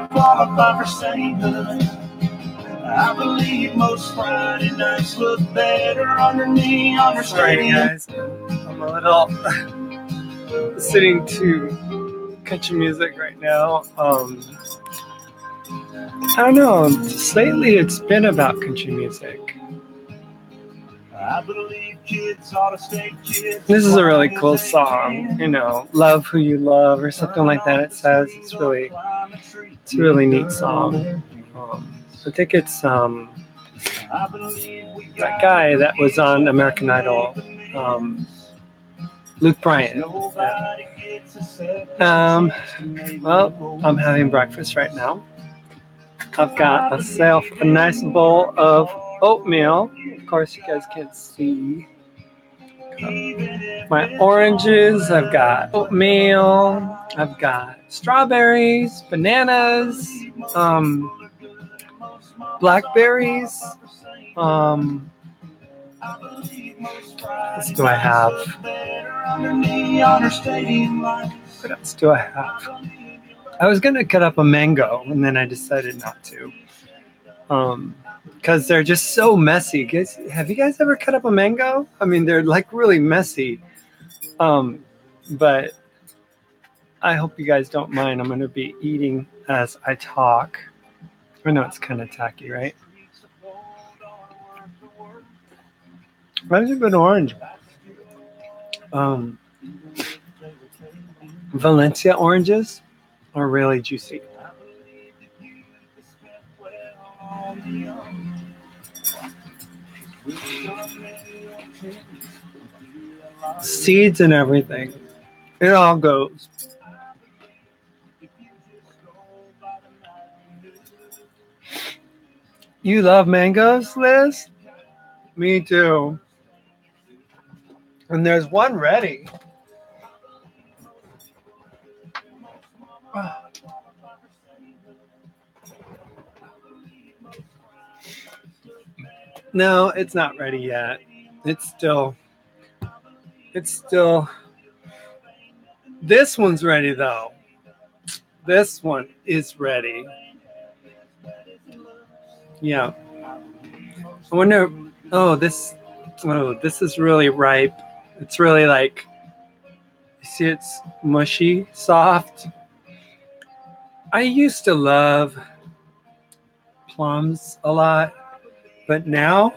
qualify for sainthood. I believe most Friday nights look better under neon or Sorry, stadium. guys. I'm a little listening to country music right now. I don't know. Just lately, it's been about country music. I believe kids ought to stay kids. This is a really cool song. You know, "Love Who You Love" or something like that. It says it's a really neat song. I think it's that guy that was on American Idol, Luke Bryan. Well, I'm having breakfast right now. I've got myself a nice bowl of oatmeal. Of course, you guys can't see my oranges. I've got oatmeal. I've got strawberries, bananas, blackberries. What else do I have? What else do I have? I was going to cut up a mango, and then I decided not to. Because they're just so messy. Have you guys ever cut up a mango? I mean, they're like really messy. But I hope you guys don't mind. I'm going to be eating as I talk. I know it's kind of tacky, right? That's a good orange. Valencia oranges are really juicy. Seeds and everything. It all goes. You love mangoes, Liz? Me too. And there's one ready. No, it's not ready yet. It's still. This one's ready though. This one is ready. Yeah. I wonder. Oh, this is really ripe. It's really like. You see, it's mushy, soft. I used to love plums a lot, but now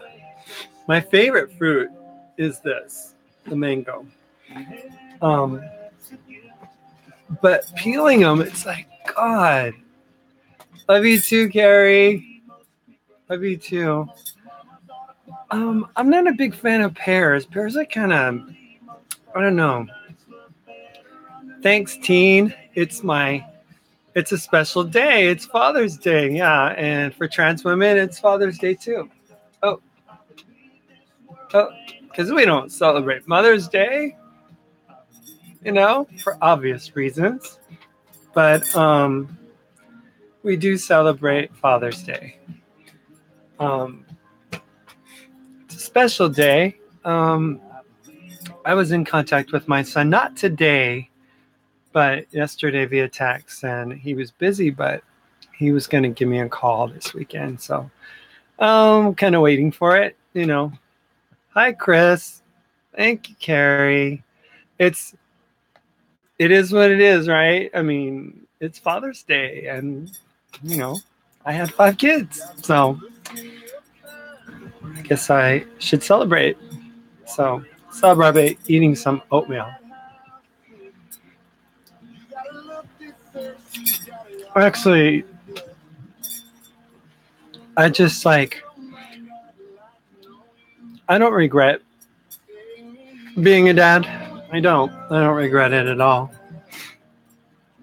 my favorite fruit is this, the mango. But peeling them, it's like, God. Love you too, Carrie. Love you too. I'm not a big fan of pears. Pears are kind of, I don't know. Thanks, teen. It's a special day. It's Father's Day, yeah. And for trans women, it's Father's Day too. Oh, because we don't celebrate Mother's Day, for obvious reasons. But we do celebrate Father's Day. It's a special day. I was in contact with my son, not today, but yesterday via text, and he was busy, but he was going to give me a call this weekend. So I'm kind of waiting for it, Hi, Chris. Thank you, Carrie. It is what it is, right? I mean, it's Father's Day, and, I had 5 kids. So I guess I should celebrate. So celebrate eating some oatmeal. Actually, I don't regret being a dad. I don't regret it at all.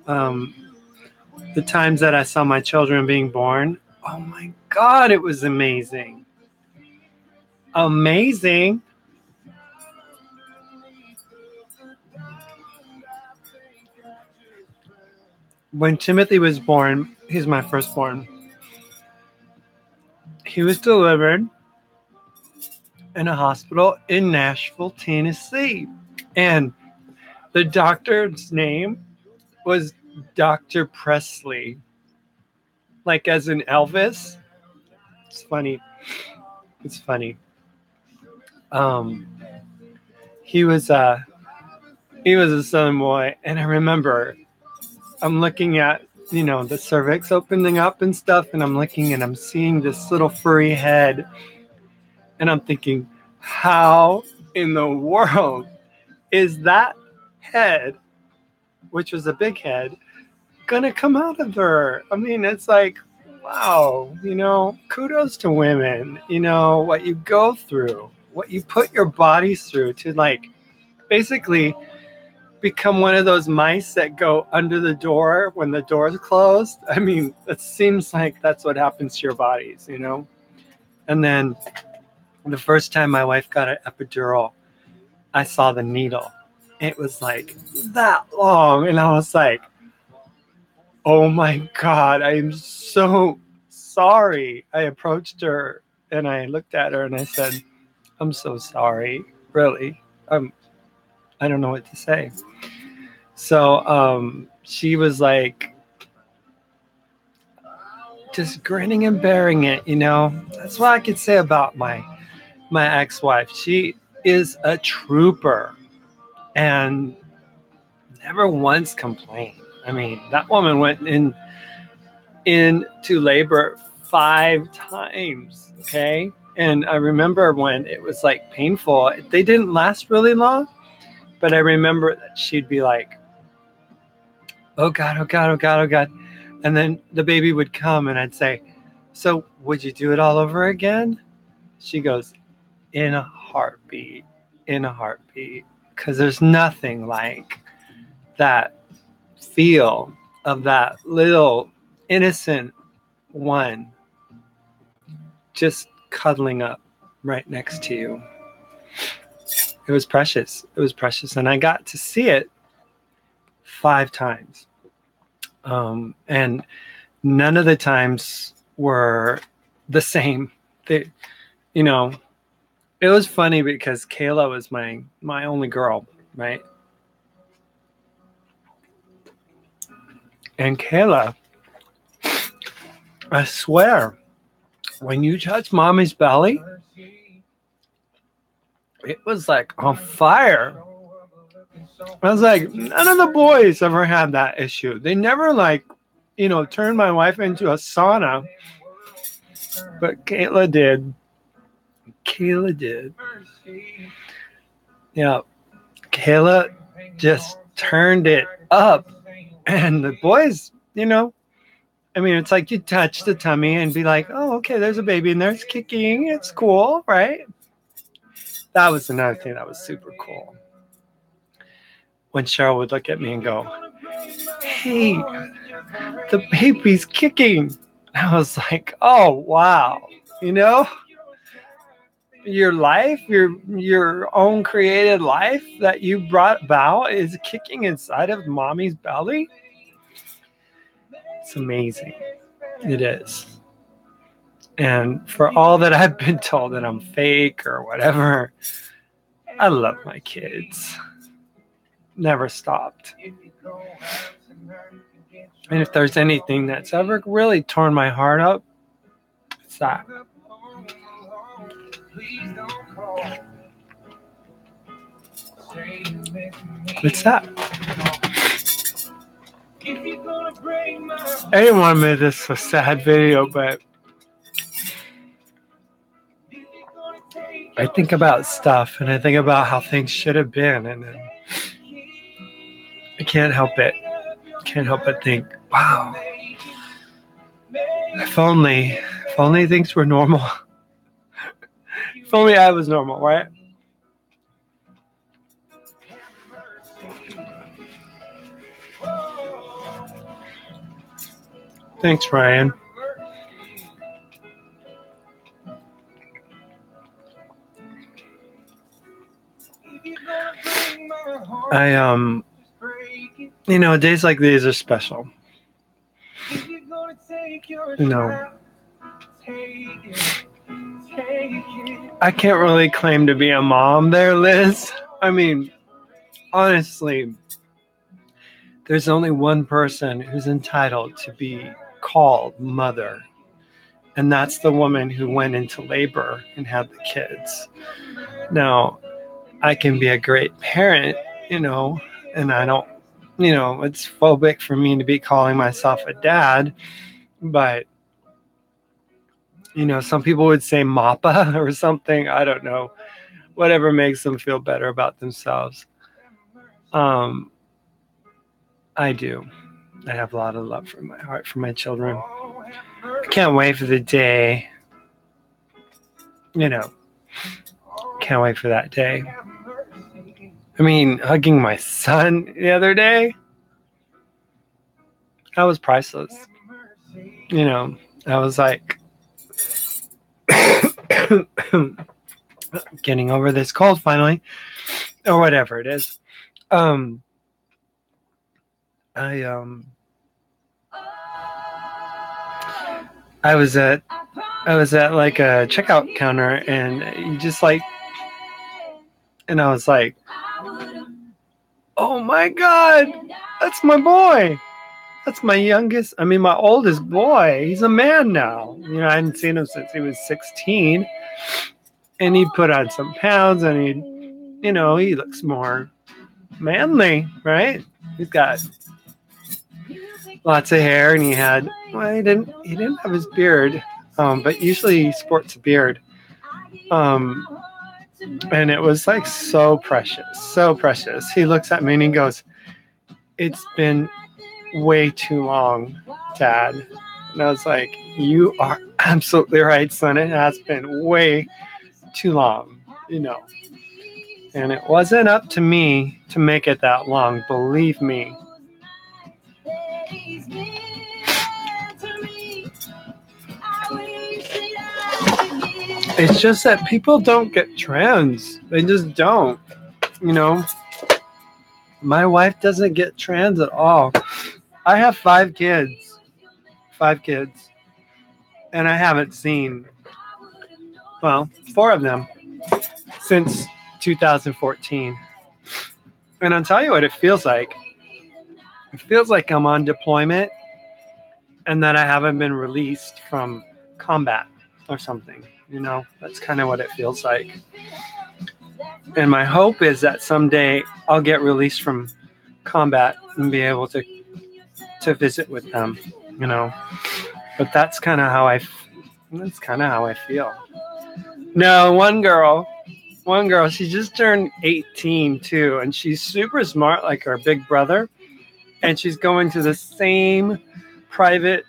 The times that I saw my children being born, oh my God, it was amazing. Amazing. When Timothy was born, he's my firstborn. He was delivered in a hospital in Nashville, Tennessee. And the doctor's name was Dr. Presley. like as in Elvis. It's funny. It's funny. Um, he was a Southern boy, and I remember I'm looking at, the cervix opening up and stuff, and I'm looking and I'm seeing this little furry head, and I'm thinking, how in the world is that head, which was a big head, gonna come out of her? I mean, it's like, wow, kudos to women, what you go through, what you put your bodies through to like basically become one of those mice that go under the door when the door is closed. I mean, it seems like that's what happens to your bodies, And then the first time my wife got an epidural, I saw the needle. It was like that long. And I was like, oh my God, I am so sorry. I approached her and I looked at her and I said, I'm so sorry. Really. I don't know what to say. So she was like just grinning and bearing it, That's what I could say about my ex-wife. She is a trooper and never once complained. I mean, that woman went into labor 5 times, okay? And I remember when it was like painful, they didn't last really long, but I remember that she'd be like, oh God, oh God, oh God, oh God. And then the baby would come and I'd say, so would you do it all over again? She goes, in a heartbeat, because there's nothing like that feel of that little innocent one just cuddling up right next to you. It was precious. And I got to see it 5 times. And none of the times were the same. It was funny because Kayla was my only girl, right? And Kayla, I swear, when you touch mommy's belly, it was like on fire. I was like, none of the boys ever had that issue. They never turned my wife into a sauna. But Kayla did. Yeah. Kayla just turned it up. And the boys, it's like you touch the tummy and be like, oh, okay, there's a baby in there. It's kicking. It's cool, right? That was another thing that was super cool. When Cheryl would look at me and go, hey, the baby's kicking. I was like, oh, wow. Your life, your own created life that you brought about is kicking inside of mommy's belly. It's amazing. It is. And for all that I've been told that I'm fake or whatever, I love my kids. Never stopped. And if there's anything that's ever really torn my heart up, it's that. It's that. I didn't want to make this a sad video, but I think about stuff and I think about how things should have been, and I can't help it. Can't help but think, wow, if only things were normal. If only I was normal, right? Thanks, Ryan. Days like these are special. I can't really claim to be a mom there, Liz. I mean, honestly, there's only one person who's entitled to be called mother. And that's the woman who went into labor and had the kids. Now, I can be a great parent, and I don't, it's phobic for me to be calling myself a dad, but, some people would say mappa or something. I don't know. Whatever makes them feel better about themselves. I do. I have a lot of love from my heart for my children. I can't wait for the day, can't wait for that day. I mean, hugging my son the other day, that was priceless. I was like, getting over this cold finally, or whatever it is. I was at like a checkout counter, and and I was like, oh my God, that's my boy. That's my my oldest boy. He's a man now. I hadn't seen him since he was 16, and he put on some pounds, and he looks more manly, right? He's got lots of hair, and he didn't have his beard, but usually he sports a beard, and it was like so precious. He looks at me and he goes, "It's been way too long, Dad." And I was like, "You are absolutely right, son. It has been way too long, and it wasn't up to me to make it that long, believe me." It's just that people don't get trans. They just don't. My wife doesn't get trans at all. I have 5 kids. 5 kids. And I haven't seen, 4 of them since 2014. And I'll tell you what it feels like. It feels like I'm on deployment and that I haven't been released from combat or something. That's kind of what it feels like. And my hope is that someday I'll get released from combat and be able to visit with them, But that's kind of how I feel. No, one girl, she just turned 18 too, and she's super smart like her big brother, and she's going to the same private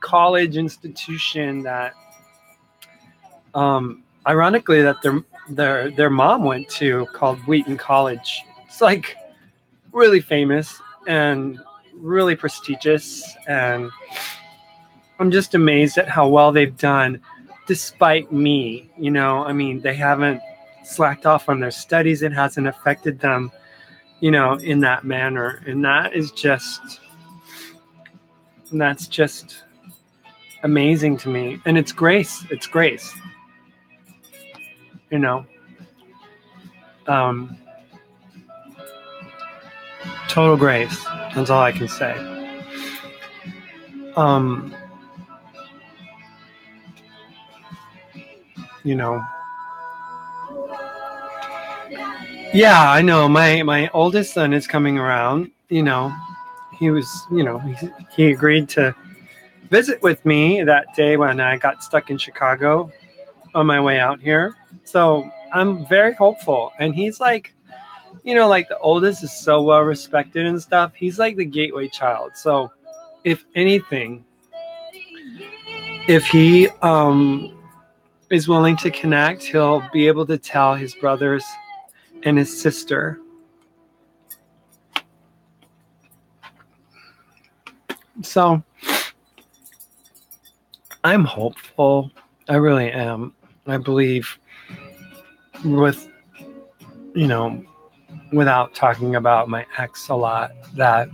college institution that ironically that their mom went to, called Wheaton College. It's like really famous and really prestigious, and I'm just amazed at how well they've done despite me. They haven't slacked off on their studies. It hasn't affected them, in that manner, and that's just amazing to me. And it's grace. Total grace. That's all I can say. Yeah, I know. My oldest son is coming around. He was, he agreed to visit with me that day when I got stuck in Chicago on my way out here. So I'm very hopeful. And he's like, like the oldest is so well respected and stuff. He's like the gateway child. So if anything, if he is willing to connect, he'll be able to tell his brothers and his sister. So I'm hopeful. I really am. I believe without talking about my ex a lot, that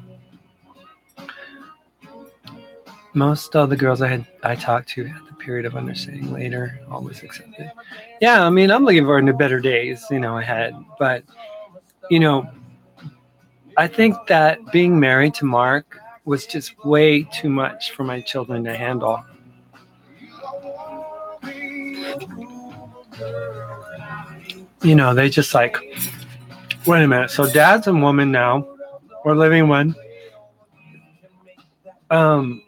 most of the girls I talked to had the period of understanding later, always accepted. Yeah, I'm looking forward to better days, ahead. But, I think that being married to Mark was just way too much for my children to handle. You know, they just like, wait a minute. So dad's a woman now. We're living one. And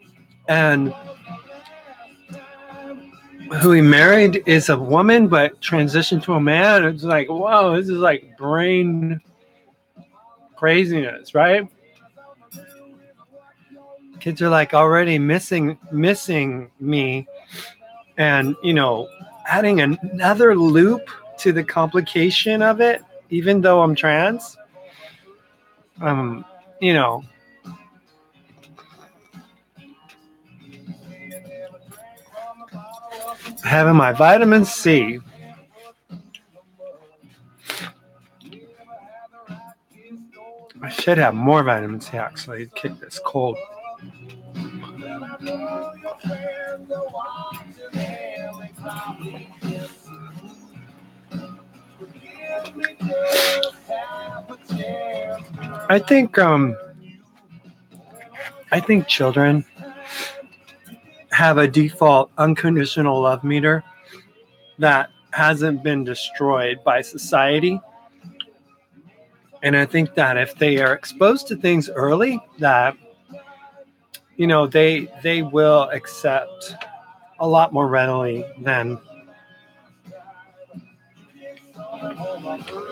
who he married is a woman, but transitioned to a man. It's like, whoa, this is like brain craziness, right? Kids are like already missing me, and you know, adding another loop to the complication of it, even though I'm trans. You know, having my vitamin C. I should have more vitamin C actually to kick this cold. I think children have a default unconditional love meter that hasn't been destroyed by society. And I think that if they are exposed to things early, that, you know, they will accept a lot more readily than,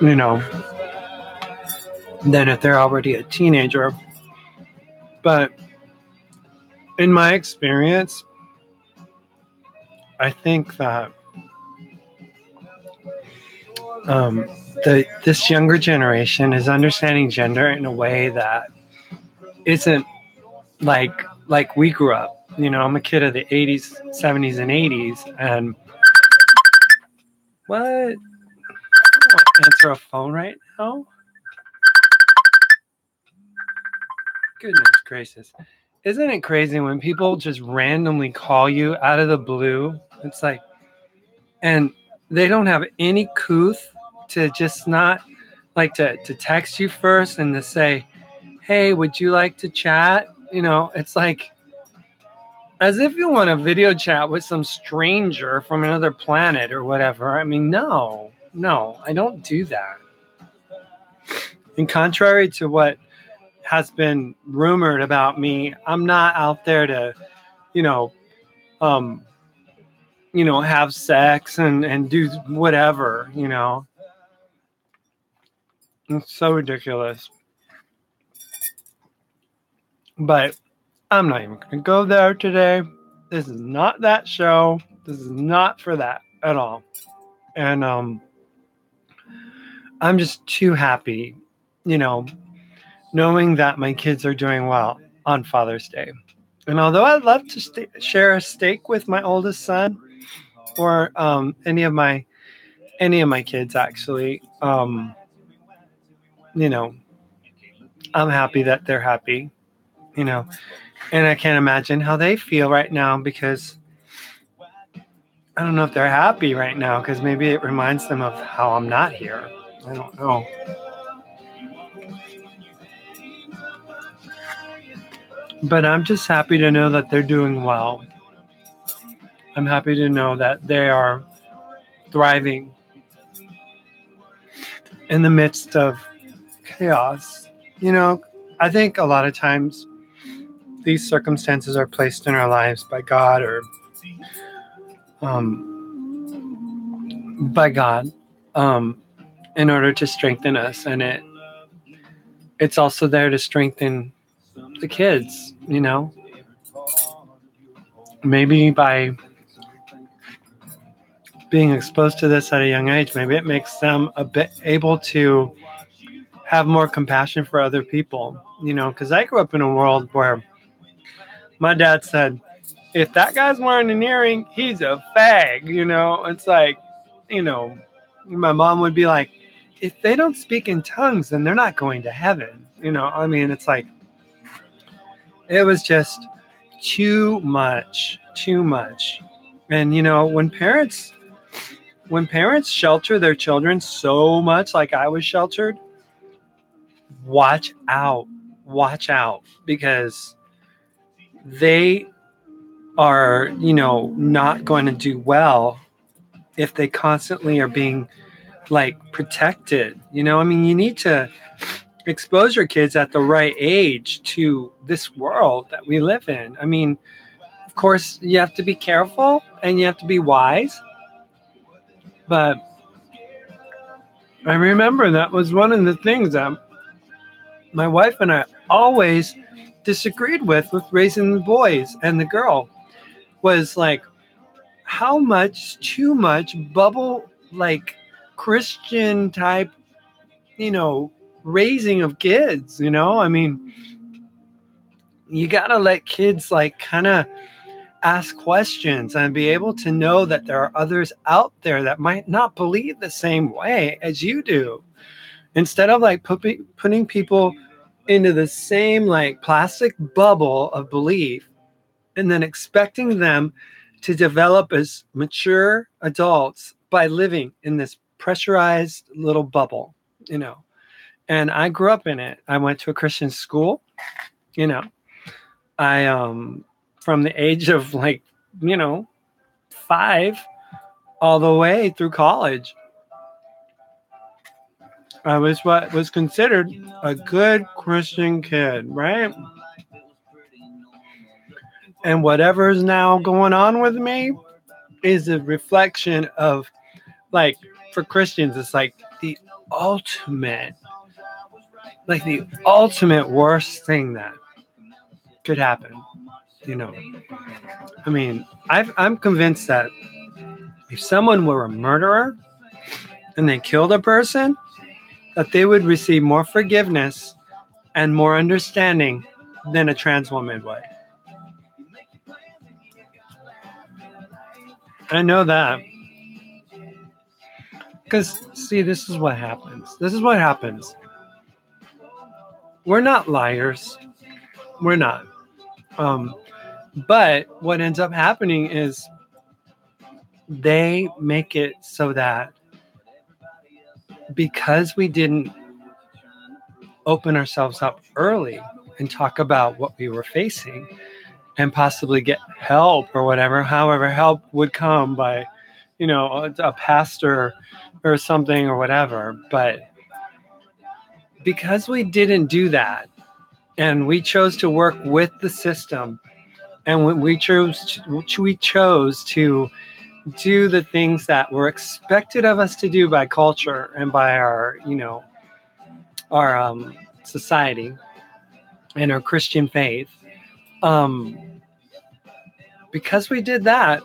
you know, than if they're already a teenager. But in my experience, I think that this younger generation is understanding gender in a way that isn't like we grew up. You know, I'm a kid of the 80s, 70s, and 80s, and what? I don't answer a phone right now. Goodness gracious. Isn't it crazy when people just randomly call you out of the blue? It's like, and they don't have any couth to just not like to text you first and to say, hey, would you like to chat? You know, it's like as if you want a video chat with some stranger from another planet or whatever. I mean, no, I don't do that. And contrary to what has been rumored about me, I'm not out there to, have sex and do whatever, you know. It's so ridiculous. But I'm not even going to go there today. This is not that show. This is not for that at all. And I'm just too happy, knowing that my kids are doing well on Father's Day. And although I'd love to share a steak with my oldest son or any of my kids, actually, I'm happy that they're happy, and I can't imagine how they feel right now, because I don't know if they're happy right now, because maybe it reminds them of how I'm not here. I don't know. But I'm just happy to know that they're doing well. I'm happy to know that they are thriving in the midst of chaos. I think a lot of times these circumstances are placed in our lives by God in order to strengthen us. And it's also there to strengthen the kids, maybe by being exposed to this at a young age, maybe it makes them a bit able to have more compassion for other people, because I grew up in a world where my dad said, if that guy's wearing an earring, he's a fag, it's like, my mom would be like, if they don't speak in tongues, then they're not going to heaven. It's like, it was just too much. And, when parents shelter their children so much, like I was sheltered, watch out, because they are, not going to do well if they constantly are being like protected. I mean, you need to expose your kids at the right age to this world that we live in. I mean, of course, you have to be careful and you have to be wise. But I remember that was one of the things that my wife and I always disagreed with raising the boys and the girl was like, how much, too much bubble, like Christian type, raising of kids, I mean, you got to let kids like kind of ask questions and be able to know that there are others out there that might not believe the same way as you do. Instead of like putting people into the same like plastic bubble of belief and then expecting them to develop as mature adults by living in this pressurized little bubble, And I grew up in it. I went to a Christian school, I from the age of like, 5 all the way through college. I was what was considered a good Christian kid, right? And whatever's now going on with me is a reflection of, like, for Christians, it's like the ultimate worst thing that could happen. I mean, I'm convinced that if someone were a murderer and they killed a person, that they would receive more forgiveness and more understanding than a trans woman would. I know that. Because, see, this is what happens. We're not liars. We're not. But what ends up happening is they make it so that because we didn't open ourselves up early and talk about what we were facing and possibly get help or whatever, however help would come by, a pastor or something or whatever. But because we didn't do that and we chose to work with the system and when we chose to do the things that were expected of us to do by culture and by our society and our Christian faith, because we did that,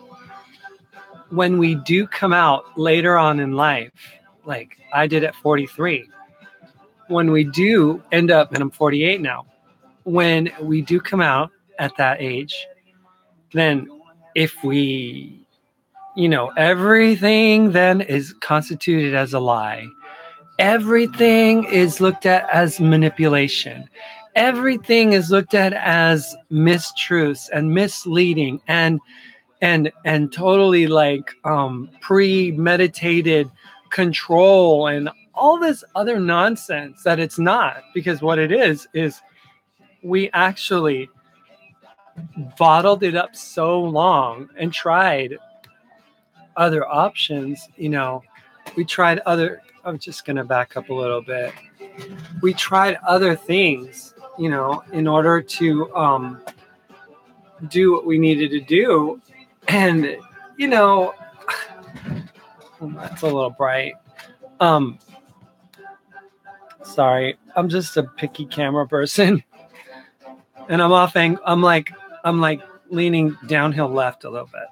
when we do come out later on in life, like I did at 43, when we do end up, and I'm 48 now, when we do come out at that age, then if we, everything then is constituted as a lie. Everything is looked at as manipulation. Everything is looked at as mistruths and misleading and totally like premeditated control and all this other nonsense that it's not, because what it is we actually bottled it up so long and tried other options. We tried other, I'm just going to back up a little bit. We tried other things, in order to do what we needed to do. And, that's a little bright. Sorry, I'm just a picky camera person. And I'm like leaning downhill left a little bit.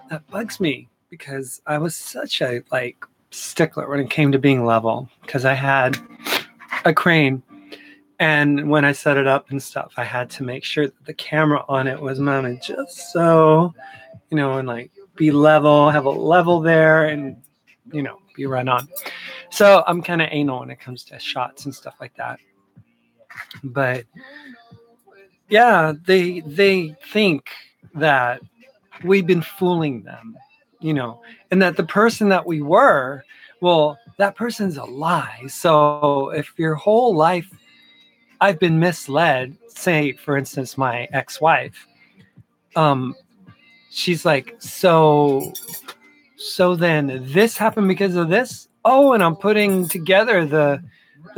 That bugs me because I was such a stickler when it came to being level, because I had a crane, and when I set it up and stuff, I had to make sure that the camera on it was mounted just so, and be level, have a level there, and be right on. So I'm kind of anal when it comes to shots and stuff like that. But yeah, they think that we've been fooling them, and that the person that we were, well, that person's a lie. So if your whole life, I've been misled. Say, for instance, my ex-wife. She's like, so then this happened because of this. Oh, and I'm putting together the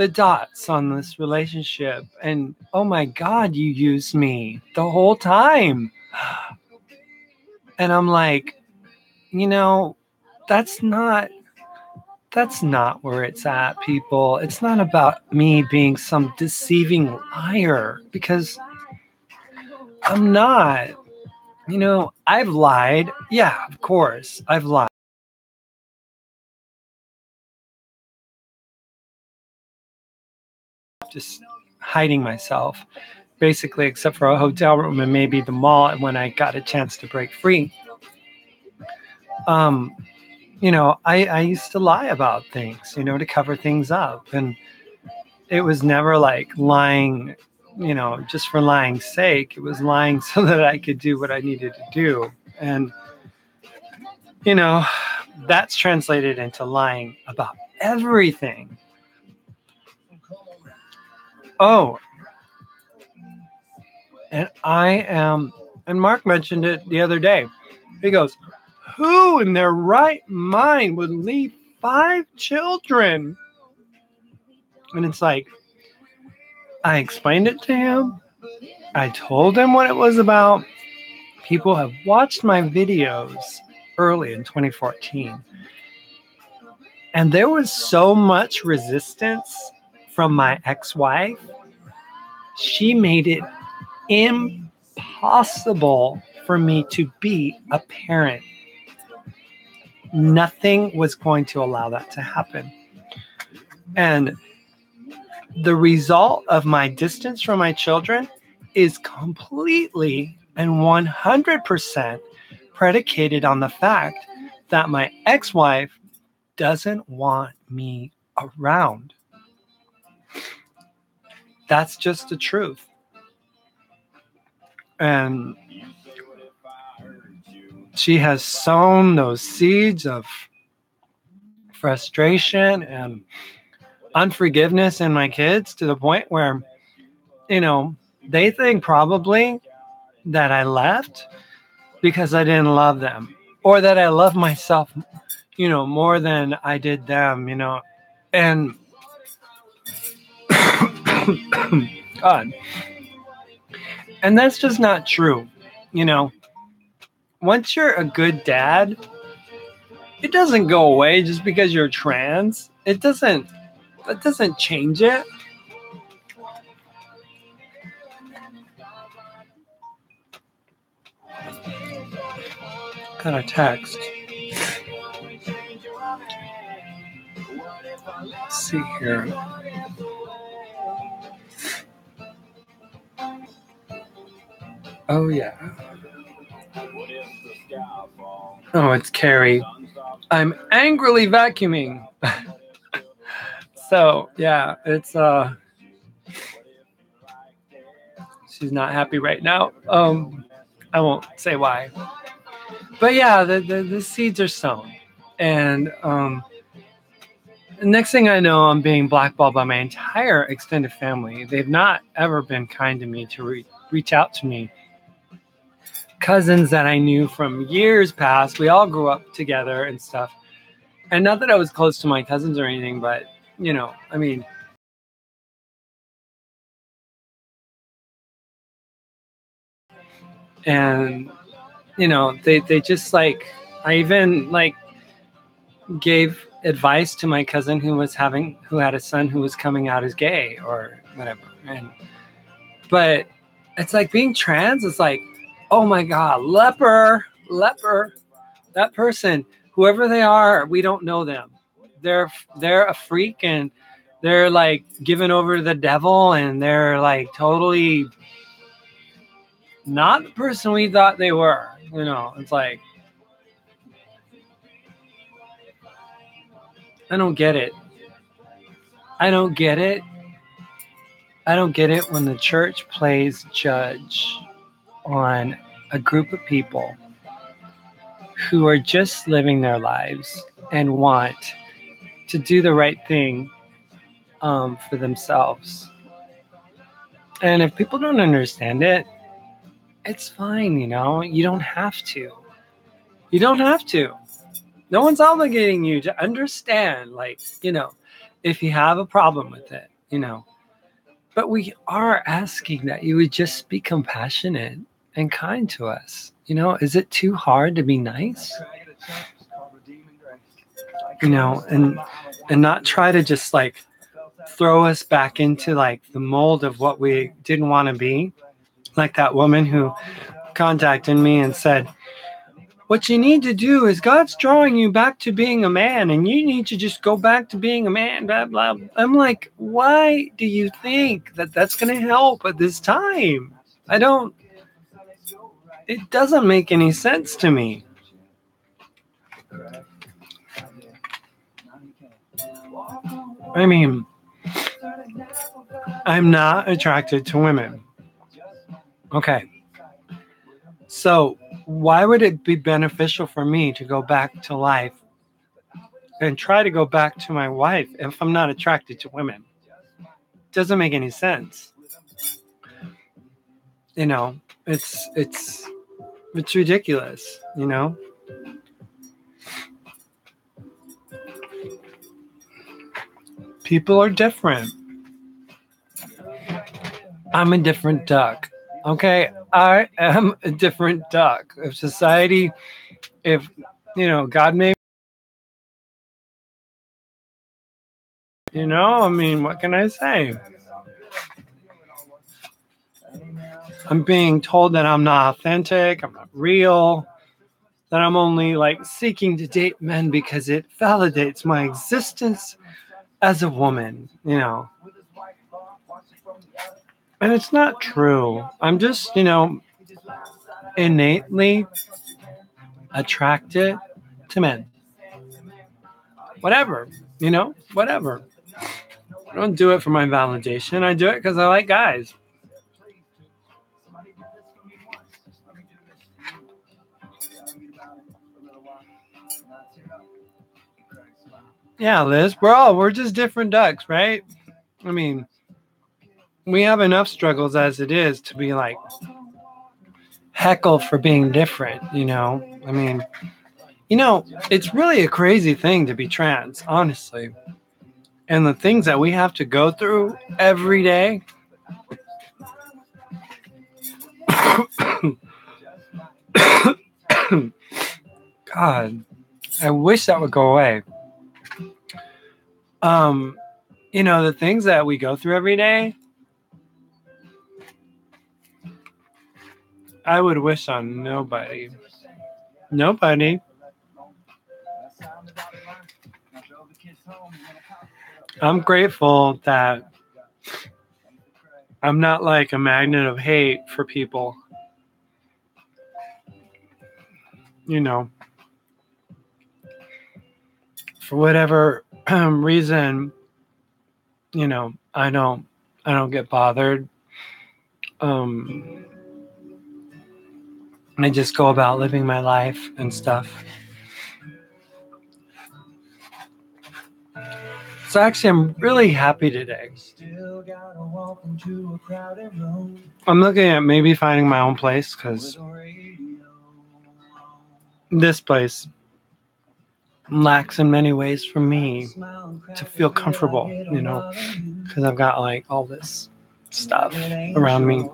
dots on this relationship. And oh my God, you used me the whole time. And I'm like, that's not where it's at, people. It's not about me being some deceiving liar, because I'm not. I've lied. Yeah, of course, I've lied. Just hiding myself, basically, except for a hotel room and maybe the mall when I got a chance to break free. I used to lie about things, to cover things up. And it was never like lying, just for lying's sake. It was lying so that I could do what I needed to do. And, that's translated into lying about everything. Oh, and and Mark mentioned it the other day. He goes, who in their right mind would leave 5 children? And it's like, I explained it to him. I told him what it was about. People have watched my videos early in 2014. And there was so much resistance from my ex-wife. She made it impossible for me to be a parent. Nothing was going to allow that to happen. And the result of my distance from my children is completely and 100% predicated on the fact that my ex-wife doesn't want me around. That's just the truth. And she has sown those seeds of frustration and unforgiveness in my kids to the point where, they think probably that I left because I didn't love them, or that I love myself, more than I did them, and God. And that's just not true. Once you're a good dad, it doesn't go away just because you're trans. That doesn't change it. Got a text. Let's see here. Oh, yeah. Oh, it's Carrie. I'm angrily vacuuming. So, yeah, it's she's not happy right now. I won't say why. But yeah, the seeds are sown. And the next thing I know, I'm being blackballed by my entire extended family. They've not ever been kind to me to reach out to me. Cousins that I knew from years past, we all grew up together and stuff. And not that I was close to my cousins or anything, but, I mean, and, they just like, I even like gave advice to my cousin who had a son who was coming out as gay or whatever. But it's like being trans is like, oh my God, leper, that person, whoever they are, we don't know them. They're a freak, and they're like given over to the devil, and they're like totally not the person we thought they were. It's like, I don't get it. I don't get it when the church plays judge on a group of people who are just living their lives and want to do the right thing for themselves. And if people don't understand it, it's fine, you know. You don't have to. You don't have to. No one's obligating you to understand, like, you know, if you have a problem with it, you know. But we are asking that you would just be compassionate and kind to us. You know, is it too hard to be nice? You know, and not try to just like throw us back into like the mold of what we didn't want to be. Like that woman who contacted me and said, what you need to do is God's drawing you back to being a man and you need to just go back to being a man, blah, blah. I'm like, why do you think that that's going to help at this time? It doesn't make any sense to me. I mean, I'm not attracted to women. Okay. So why would it be beneficial for me to go back to life and try to go back to my wife if I'm not attracted to women? It doesn't make any sense. You know, it's ridiculous, you know? People are different. I'm a different duck. Okay, I am a different duck. If society, if, you know, God made, you know, I mean, what can I say? I'm being told that I'm not authentic, I'm not real, that I'm only like seeking to date men because it validates my existence as a woman, you know. And it's not true. I'm just, you know, innately attracted to men. Whatever, you know, whatever. I don't do it for my validation. I do it because I like guys. Yeah, Liz, we're just different ducks, right? I mean, we have enough struggles as it is to be like heckled for being different, you know? I mean, you know, it's really a crazy thing to be trans, honestly. And the things that we have to go through every day. God, I wish that would go away. You know, the things that we go through every day, I would wish on nobody. Nobody. I'm grateful that I'm not like a magnet of hate for people. You know, for whatever reason, you know, I don't get bothered. I just go about living my life and stuff. So actually, I'm really happy today. I'm looking at maybe finding my own place because this place lacks in many ways for me to feel comfortable, you know, because I've got like all this stuff around me.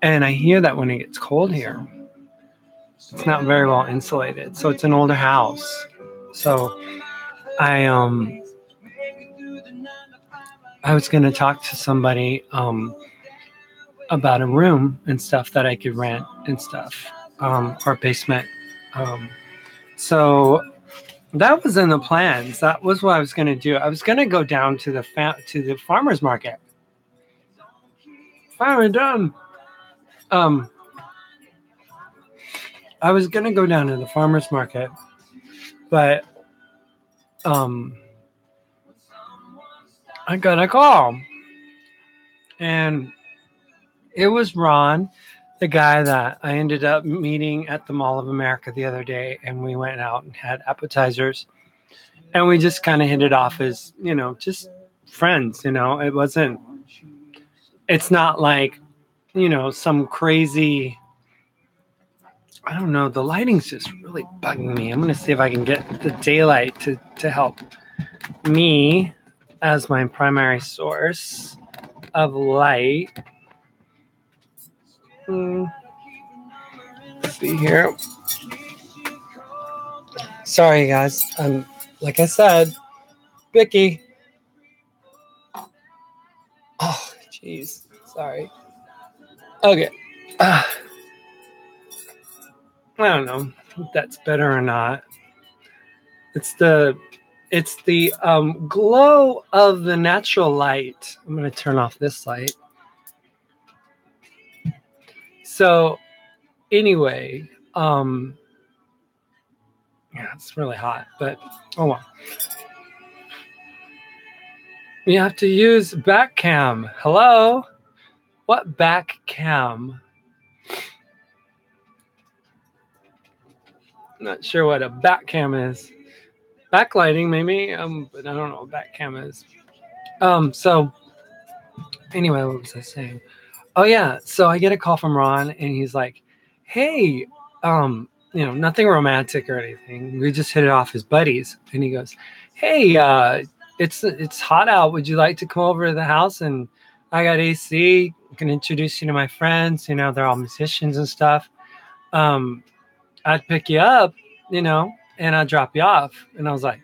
And I hear that when it gets cold here, it's not very well insulated. So it's an older house. So I was going to talk to somebody about a room and stuff that I could rent and stuff, or basement. So that was in the plans. That was what I was going to do. I was going to go down to the farmer's market. Finally done. I was going to go down to the farmer's market, but I got a call, and it was Ron, the guy that I ended up meeting at the Mall of America the other day, and we went out and had appetizers, and we just kind of hit it off as, you know, just friends, you know. It wasn't it's not like, some crazy, I don't know, the lighting's just really bugging me. I'm going to see if I can get the daylight to help me as my primary source of light. Let's see here. Sorry, guys. Like I said, Vicky. Oh, jeez. Sorry. Okay. I don't know if that's better or not. It's the glow of the natural light. I'm going to turn off this light. So anyway, yeah, it's really hot, but oh well. You have to use back cam. Hello? What back cam? Not sure what a back cam is. Backlighting maybe, but I don't know what back cam is. So anyway, what was I saying? Oh yeah, so I get a call from Ron and he's like, "Hey, nothing romantic or anything. We just hit it off as buddies." And he goes, "Hey, it's hot out. Would you like to come over to the house? And I got AC. I can introduce you to my friends. They're all musicians and stuff. I'd pick you up, and I'd drop you off." And I was like,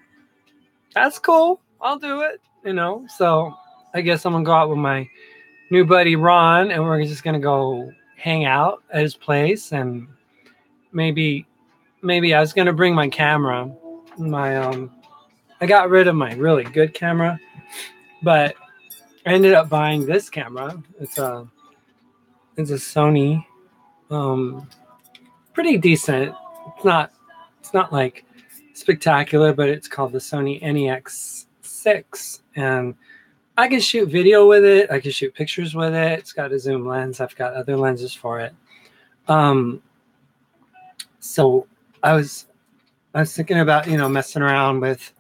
"That's cool. I'll do it." So I guess I'm gonna go out with my new buddy Ron, and we're just gonna go hang out at his place, and maybe I was gonna bring my camera. I got rid of my really good camera, but I ended up buying this camera. It's a Sony, pretty decent. It's not like spectacular, but it's called the Sony NEX6, and I can shoot video with it. I can shoot pictures with it. It's got a zoom lens. I've got other lenses for it. So I was thinking about, messing around with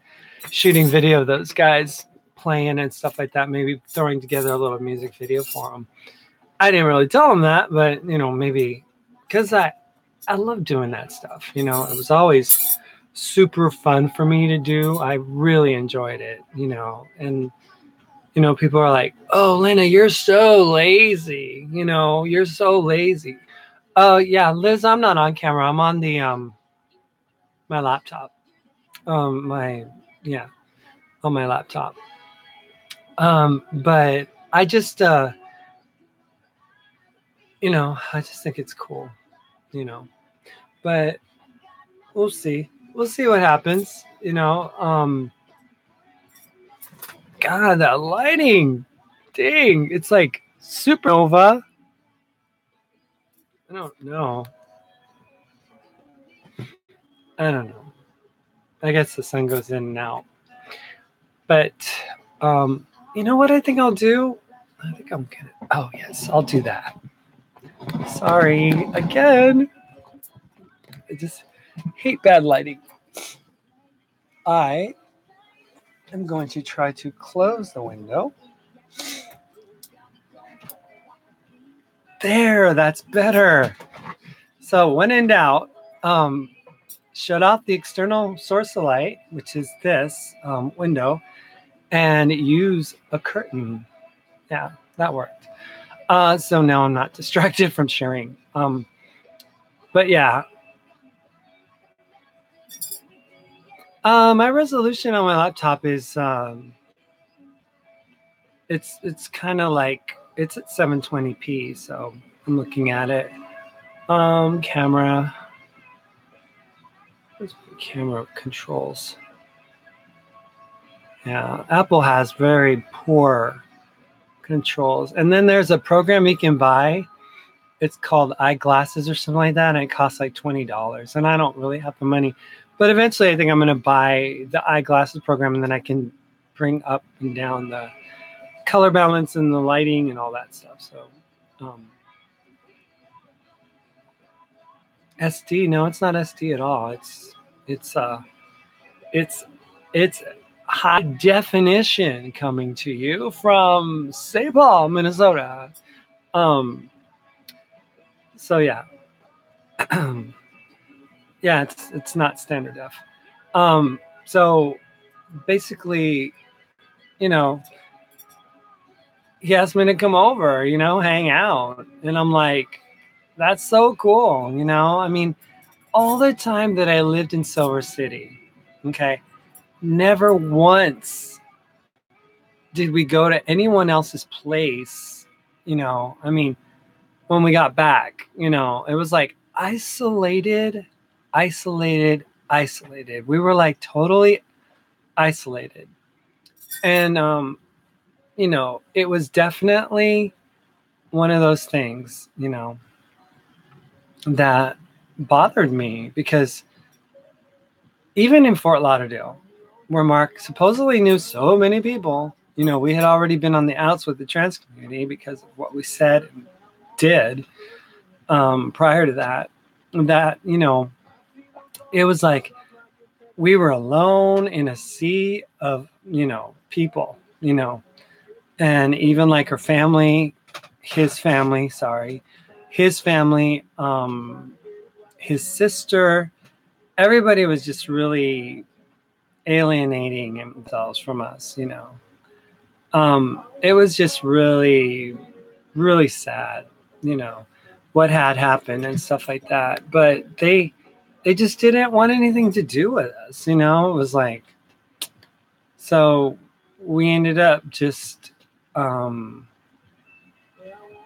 shooting video of those guys playing and stuff like that, maybe throwing together a little music video for them. I didn't really tell them that, but, maybe because I love doing that stuff. It was always super fun for me to do. I really enjoyed it, and people are like, "Oh, Lena, you're so lazy. You're so lazy." Yeah, Liz, I'm not on camera. I'm on the my laptop. On my laptop. But I just I just think it's cool, But we'll see. We'll see what happens, God, that lighting. Dang, it's like supernova. I don't know. I guess the sun goes in and out. But you know what I think I'll do? I think I'm gonna. Oh yes, I'll do that. Sorry again. I just hate bad lighting. I am going to try to close the window. There, that's better. So when in doubt, shut off the external source of light, which is this window, and use a curtain. Yeah, that worked. So now I'm not distracted from sharing. But yeah. My resolution on my laptop is it's kind of like it's at 720p, so I'm looking at it. Camera. Where's my camera controls? Yeah, Apple has very poor controls. And then there's a program you can buy. It's called Eyeglasses or something like that, and it costs like $20. And I don't really have the money, but eventually I think I'm going to buy the Eyeglasses program, and then I can bring up and down the color balance and the lighting and all that stuff. So SD, no, it's not SD at all. It's high definition coming to you from St. Paul, Minnesota. So yeah. Yeah, it's not standard def. So basically, you know, he asked me to come over, hang out. And I'm like, that's so cool, I mean, all the time that I lived in Silver City, okay, never once did we go to anyone else's place, I mean, when we got back, it was like isolated. We were like totally isolated. And, it was definitely one of those things, that bothered me, because even in Fort Lauderdale, where Mark supposedly knew so many people, we had already been on the outs with the trans community because of what we said and did prior to that, it was like we were alone in a sea of, people, and even like his family, his sister, everybody was just really alienating themselves from us, it was just really, really sad, what had happened and stuff like that. But they just didn't want anything to do with us, it was like, so we ended up just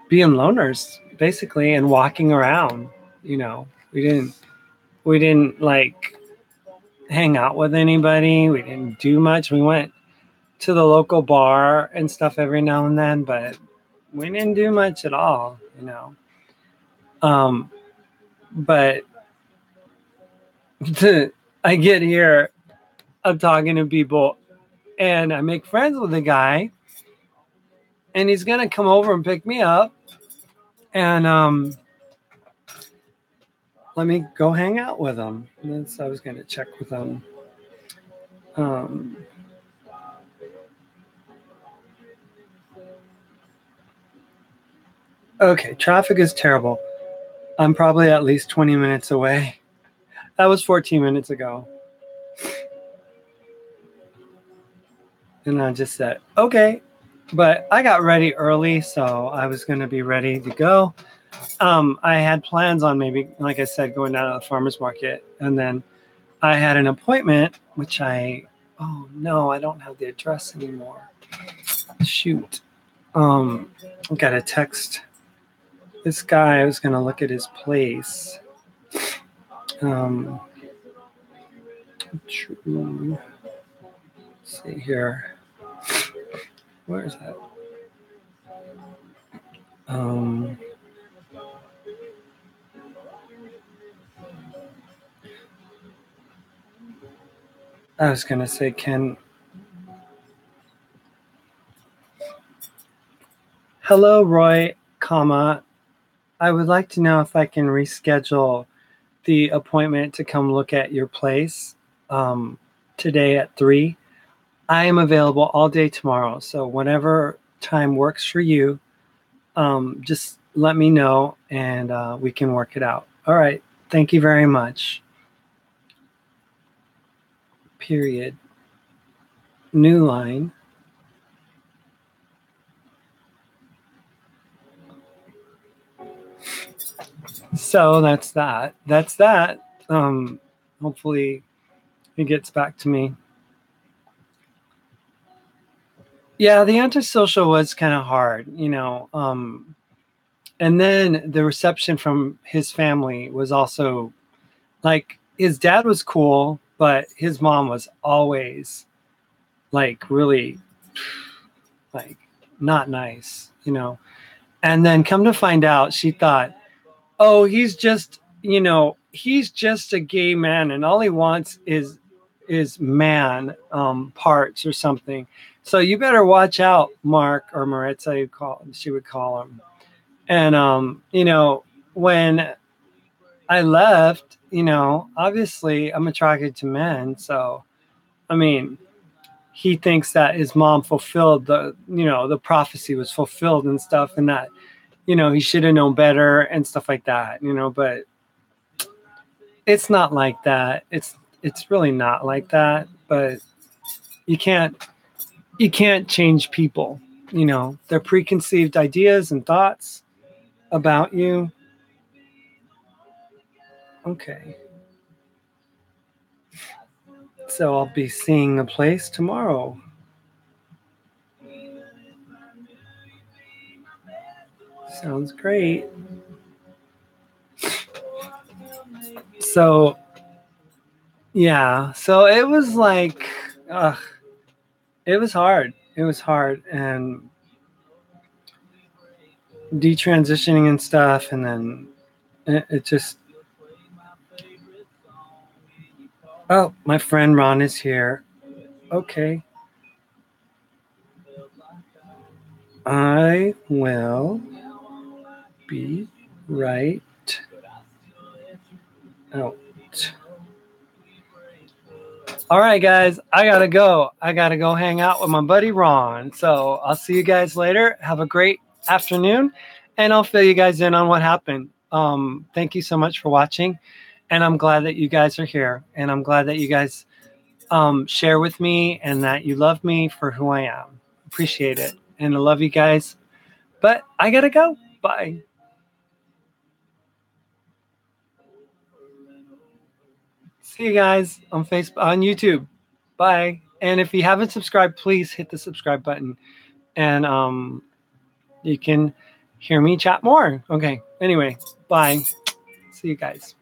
being loners basically and walking around, we didn't like hang out with anybody. We didn't do much. We went to the local bar and stuff every now and then, but we didn't do much at all, but I get here, I'm talking to people, and I make friends with a guy, and he's gonna come over and pick me up, and let me go hang out with him. So I was gonna check with him. Okay, traffic is terrible. I'm probably at least 20 minutes away. That was 14 minutes ago. And I just said, okay. But I got ready early, so I was going to be ready to go. I had plans on maybe, like I said, going down to the farmer's market. And then I had an appointment, which oh no, I don't have the address anymore. Shoot. I got a text. This guy, I was going to look at his place. Let's see here. Where is that? I was going to say, hello, Roy, I would like to know if I can reschedule the appointment to come look at your place today at 3. I am available all day tomorrow, so whenever time works for you, just let me know, and we can work it out. All right. Thank you very much. Period. New line. So that's that. Hopefully he gets back to me. Yeah, the antisocial was kind of hard, and then the reception from his family was also like, his dad was cool, but his mom was always like really like not nice, and then come to find out, she thought, oh, he's just a gay man, and all he wants is man parts or something. So you better watch out, Mark, or Maritza, she would call him. And when I left, obviously I'm attracted to men. So, I mean, he thinks that his mom fulfilled the prophecy was fulfilled and stuff, and that, he should have known better and stuff like that, but it's not like that. It's really not like that, but you can't change people, their preconceived ideas and thoughts about you. Okay. So I'll be seeing the place tomorrow. Sounds great. So, yeah. So it was like, it was hard. It was hard. And detransitioning and stuff. And then it just, oh, my friend Ron is here. Okay. I will be right out. All right, guys, I gotta go. I gotta go hang out with my buddy Ron. So I'll see you guys later. Have a great afternoon, and I'll fill you guys in on what happened. Thank you so much for watching, and I'm glad that you guys are here, and I'm glad that you guys share with me and that you love me for who I am. Appreciate it, and I love you guys. But I gotta go. Bye. See you guys on Facebook, on YouTube. Bye. And if you haven't subscribed, please hit the subscribe button, and you can hear me chat more. Okay. Anyway, bye. See you guys.